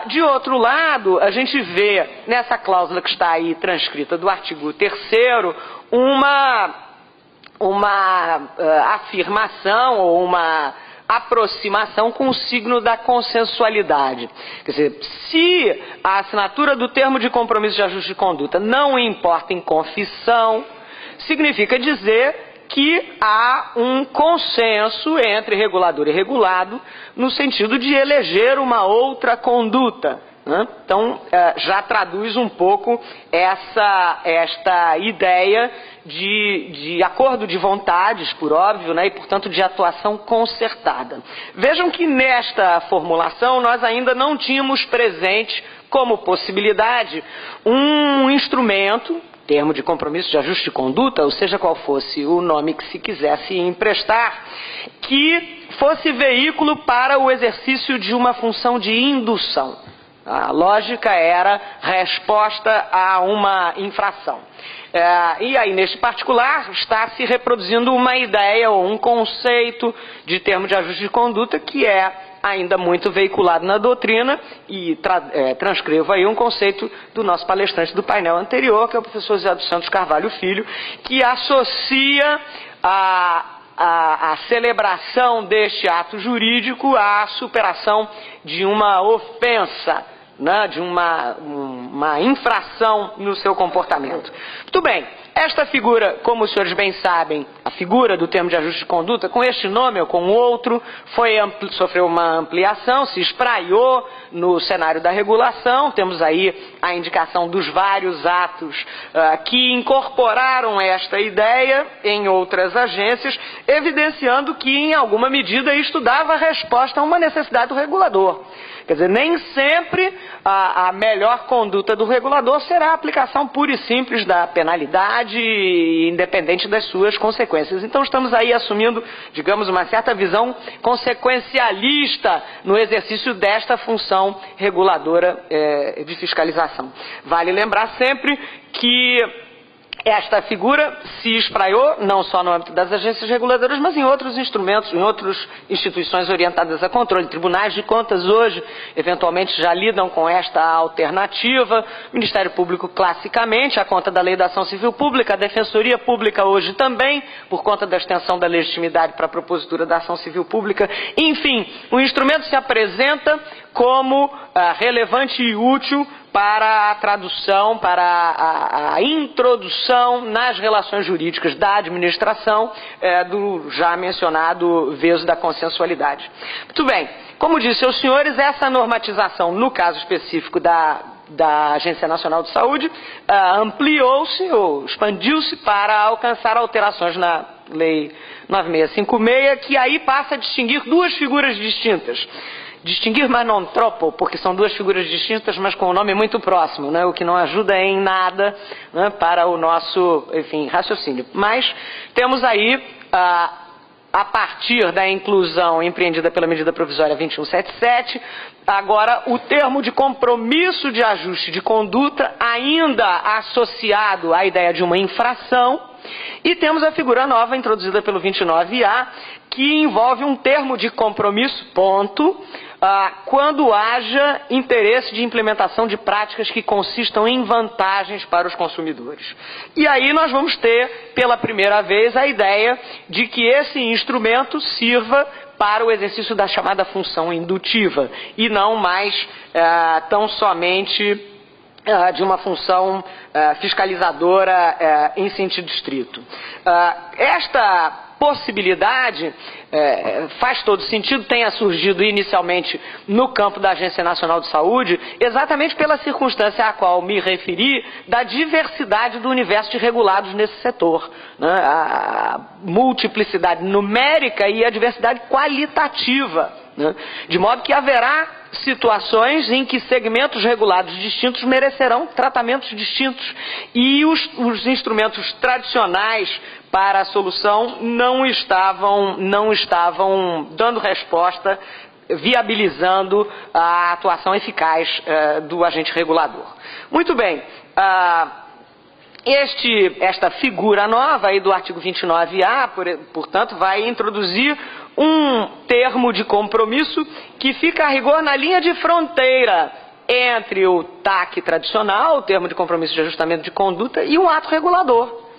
De outro lado, a gente vê nessa cláusula que está aí transcrita do artigo 3º uma afirmação ou uma aproximação com o signo da consensualidade. Quer dizer, se a assinatura do termo de compromisso de ajuste de conduta não importa em confissão, significa dizer que há um consenso entre regulador e regulado no sentido de eleger uma outra conduta, né? Então, já traduz um pouco esta ideia de acordo de vontades, por óbvio, né? E, portanto, de atuação concertada. Vejam que nesta formulação nós ainda não tínhamos presente como possibilidade um instrumento, termo de compromisso de ajuste de conduta, ou seja qual fosse o nome que se quisesse emprestar, que fosse veículo para o exercício de uma função de indução. A lógica era resposta a uma infração. E aí, neste particular, está se reproduzindo uma ideia ou um conceito de termo de ajuste de conduta que é ainda muito veiculado na doutrina, e transcrevo aí um conceito do nosso palestrante do painel anterior, que é o professor Zé dos Santos Carvalho Filho, que associa a celebração deste ato jurídico à superação de uma ofensa, né, de uma infração no seu comportamento. Muito bem, esta figura, como os senhores bem sabem, a figura do termo de ajuste de conduta, com este nome ou com outro, sofreu uma ampliação, se espraiou no cenário da regulação. Temos aí a indicação dos vários atos que incorporaram esta ideia em outras agências, evidenciando que, em alguma medida, isto dava resposta a uma necessidade do regulador. Quer dizer, nem sempre a melhor conduta do regulador será a aplicação pura e simples da penalidade, independente das suas consequências. Então, estamos aí assumindo, digamos, uma certa visão consequencialista no exercício desta função reguladora de fiscalização. Vale lembrar sempre que esta figura se espraiou não só no âmbito das agências reguladoras, mas em outros instrumentos, em outras instituições orientadas a controle. Tribunais de contas hoje, eventualmente, já lidam com esta alternativa. O Ministério Público, classicamente, a conta da Lei da Ação Civil Pública, a Defensoria Pública hoje também, por conta da extensão da legitimidade para a propositura da ação civil pública. Enfim, o instrumento se apresenta como relevante e útil para a tradução, para a introdução nas relações jurídicas da administração do já mencionado veso da consensualidade. Muito bem, como disse aos senhores, essa normatização, no caso específico da Agência Nacional de Saúde, ampliou-se ou expandiu-se para alcançar alterações na Lei 9656, que aí passa a distinguir duas figuras distintas. Distinguir, mas não tropo, porque são duas figuras distintas, mas com um nome muito próximo, né? O que não ajuda em nada, né, para o nosso, enfim, raciocínio. Mas temos aí, a partir da inclusão empreendida pela medida provisória 2177, agora o termo de compromisso de ajuste de conduta, ainda associado à ideia de uma infração, e temos a figura nova introduzida pelo 29A, que envolve um termo de compromisso, quando haja interesse de implementação de práticas que consistam em vantagens para os consumidores. E aí nós vamos ter, pela primeira vez, a ideia de que esse instrumento sirva para o exercício da chamada função indutiva, e não mais tão somente de uma função fiscalizadora em sentido estrito. Esta possibilidade faz todo sentido, tenha surgido inicialmente no campo da Agência Nacional de Saúde, exatamente pela circunstância a qual me referi, da diversidade do universo de regulados nesse setor, né? A multiplicidade numérica e a diversidade qualitativa, né? De modo que haverá situações em que segmentos regulados distintos merecerão tratamentos distintos, e os instrumentos tradicionais para a solução não estavam dando resposta, viabilizando a atuação eficaz do agente regulador. Muito bem, Esta figura nova aí do artigo 29A, portanto, vai introduzir um termo de compromisso que fica a rigor na linha de fronteira entre o TAC tradicional, o termo de compromisso de ajustamento de conduta, e o ato regulador.